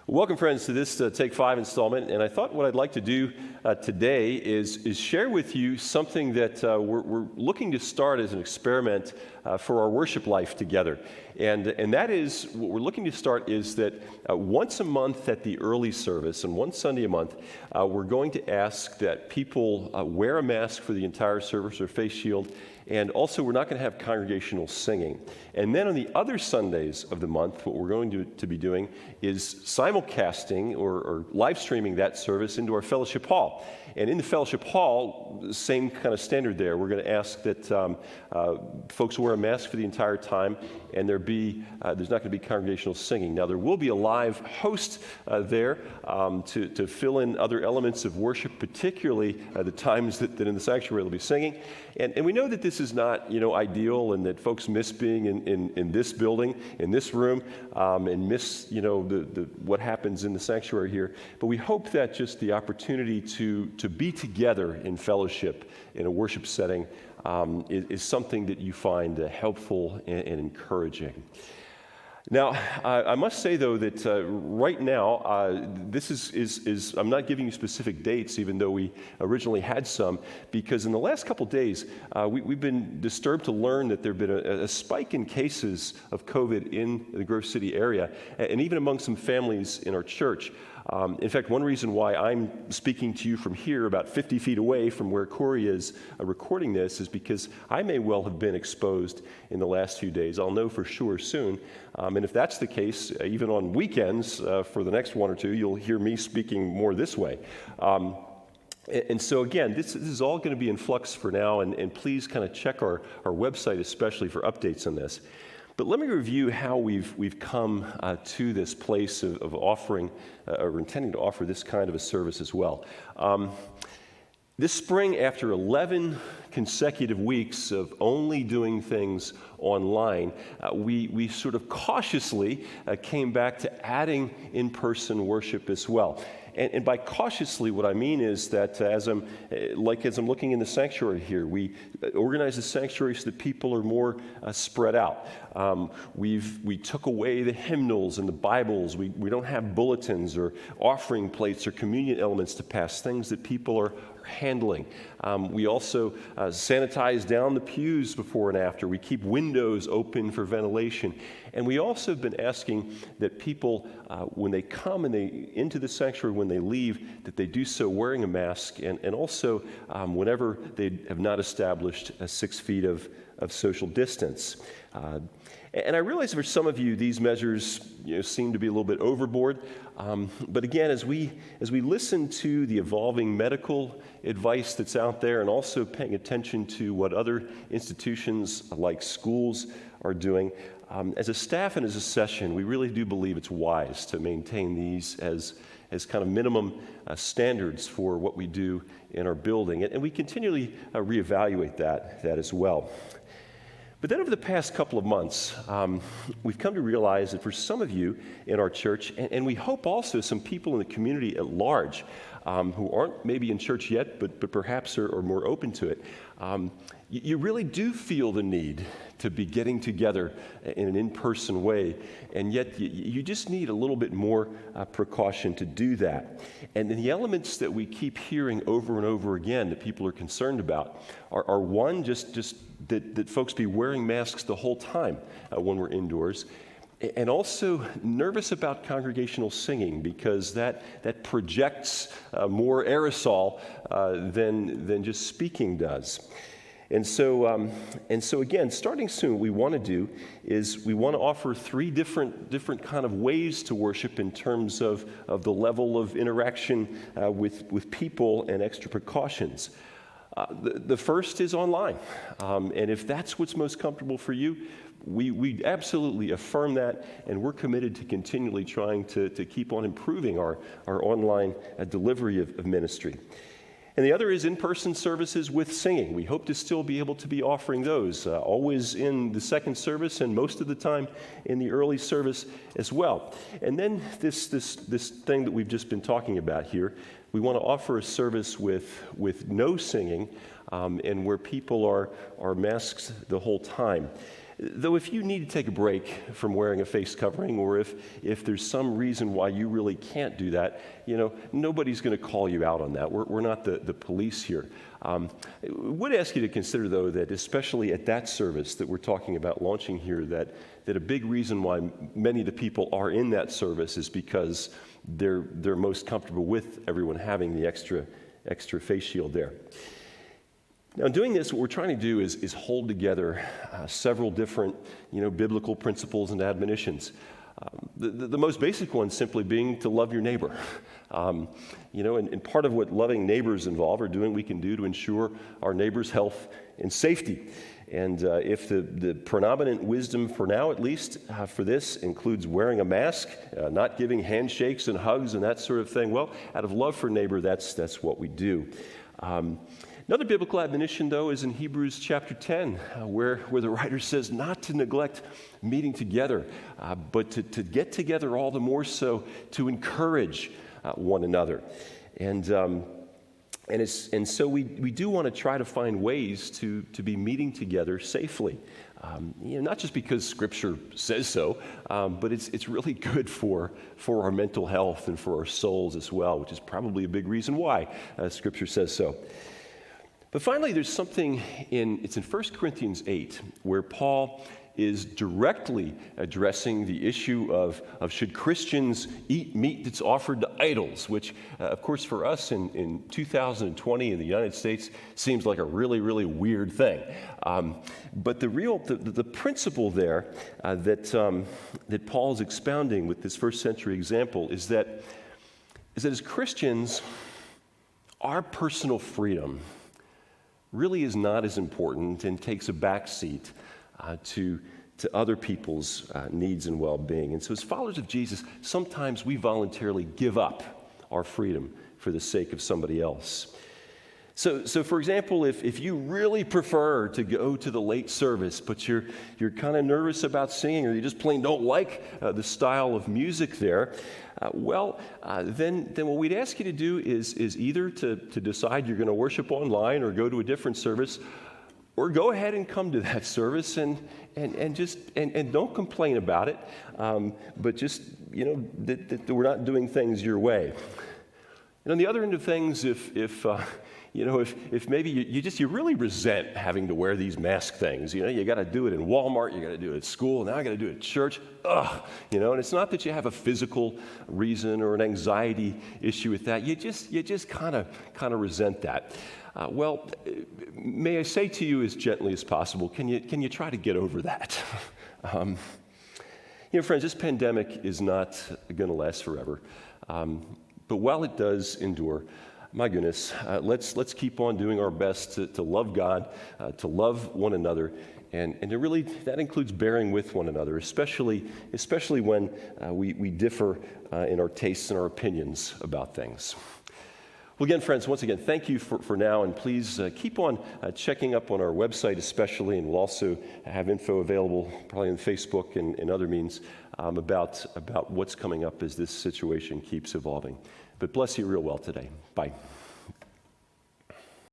Welcome, friends, to this Take 5 installment, and I thought what I'd like to do today is share with you something that we're looking to start as an experiment for our worship life together. And that is, what we're looking to start is that once a month at the early service, and one Sunday a month, we're going to ask that people wear a mask for the entire service or face shield, and also we're not going to have congregational singing. And then on the other Sundays of the month, what we're going to be doing is simulcasting or live streaming that service into our fellowship hall. And in the fellowship hall, same kind of standard there. We're going to ask that folks wear a mask for the entire time, and there's not going to be congregational singing. Now, there will be a live host there to fill in other elements of worship, particularly the times that in the sanctuary they'll be singing. And we know that this is not, ideal, and that folks miss being in this building, in this room, and miss, what happens in the sanctuary here. But we hope that just the opportunity to be together in fellowship in a worship setting is something that you find helpful and encouraging. Now, I must say, though, that right now, this is I'm not giving you specific dates, even though we originally had some, because in the last couple days, we've been disturbed to learn that there have been a spike in cases of COVID in the Grove City area, and even among some families in our church. In fact, one reason why I'm speaking to you from here, about 50 feet away from where Corey is recording this, is because I may well have been exposed in the last few days. I'll know for sure soon. And if that's the case, even on weekends for the next one or two, you'll hear me speaking more this way. And so again, this is all going to be in flux for now, and please kind of check our website especially for updates on this. But let me review how we've come to this place of offering or intending to offer this kind of a service as well. This spring, after 11 consecutive weeks of only doing things online, we sort of cautiously came back to adding in-person worship as well. And by cautiously, what I mean is that as I'm looking in the sanctuary here, we organize the sanctuary so that people are more spread out. We took away the hymnals and the Bibles. We don't have bulletins or offering plates or communion elements to pass, things that people are handling. We also sanitize down the pews before and after. We keep windows open for ventilation. And we also have been asking that people, when they come into the sanctuary, when they leave, that they do so wearing a mask, and also whenever they have not established 6 feet of social distance. And I realize for some of you, these measures seem to be a little bit overboard. But again, as we listen to the evolving medical advice that's out there, and also paying attention to what other institutions like schools are doing, as a staff and as a session, we really do believe it's wise to maintain these as kind of minimum standards for what we do in our building. And we continually reevaluate that as well. But then over the past couple of months, we've come to realize that for some of you in our church, and we hope also some people in the community at large who aren't maybe in church yet, but perhaps are more open to it, you really do feel the need to be getting together in an in-person way, and yet you just need a little bit more precaution to do that. And the elements that we keep hearing over and over again that people are concerned about are one, just that folks be wearing masks the whole time when we're indoors, and also nervous about congregational singing, because that projects more aerosol than just speaking does. And so again, starting soon, what we want to do is we want to offer 3 different kind of ways to worship in terms of the level of interaction with people and extra precautions. The first is online, and if that's what's most comfortable for you, we absolutely affirm that, and we're committed to continually trying to keep on improving our online delivery of ministry. And the other is in-person services with singing. We hope to still be able to be offering those, always in the second service and most of the time in the early service as well. And then this thing that we've just been talking about here, we want to offer a service with no singing and where people are masked the whole time. Though if you need to take a break from wearing a face covering, or if there's some reason why you really can't do that, nobody's going to call you out on that. We're not the police here. I would ask you to consider, though, that especially at that service that we're talking about launching here, that a big reason why many of the people are in that service is because they're most comfortable with everyone having the extra face shield there. Now, in doing this, what we're trying to do is hold together several different, biblical principles and admonitions. The most basic one simply being to love your neighbor. And part of what loving neighbors involve or doing we can do to ensure our neighbor's health and safety. And if the predominant wisdom, for now at least, for this includes wearing a mask, not giving handshakes and hugs and that sort of thing, well, out of love for neighbor, that's what we do. Another biblical admonition, though, is in Hebrews chapter 10, where the writer says not to neglect meeting together, but to get together all the more so to encourage one another. And so we do want to try to find ways to be meeting together safely. Not just because Scripture says so, but it's really good for our mental health and for our souls as well, which is probably a big reason why Scripture says so. But finally, there's something it's in 1 Corinthians 8, where Paul is directly addressing the issue of should Christians eat meat that's offered to idols, which, of course, for us in 2020 in the United States seems like a really, really weird thing. But the principle there that Paul's expounding with this first century example is that as Christians, our personal freedom really is not as important and takes a back seat to other people's needs and well-being. And so as followers of Jesus, sometimes we voluntarily give up our freedom for the sake of somebody else. So for example, if you really prefer to go to the late service, but you're kind of nervous about singing, or you just plain don't like the style of music there, then what we'd ask you to do is either to decide you're going to worship online or go to a different service, or go ahead and come to that service and don't complain about it, but just that we're not doing things your way. And on the other end of things, if maybe you really resent having to wear these mask things, you got to do it in Walmart, you got to do it at school, now I got to do it at church, and it's not that you have a physical reason or an anxiety issue with that, you just kind of resent that. May I say to you as gently as possible, can you try to get over that? Friends, this pandemic is not going to last forever, but while it does endure, my goodness, let's keep on doing our best to love God, to love one another, and to really, that includes bearing with one another, especially when we differ in our tastes and our opinions about things. Well, again, friends, once again, thank you for now, and please keep on checking up on our website especially, and we'll also have info available probably on Facebook and other means about what's coming up as this situation keeps evolving. But bless you real well today. Bye.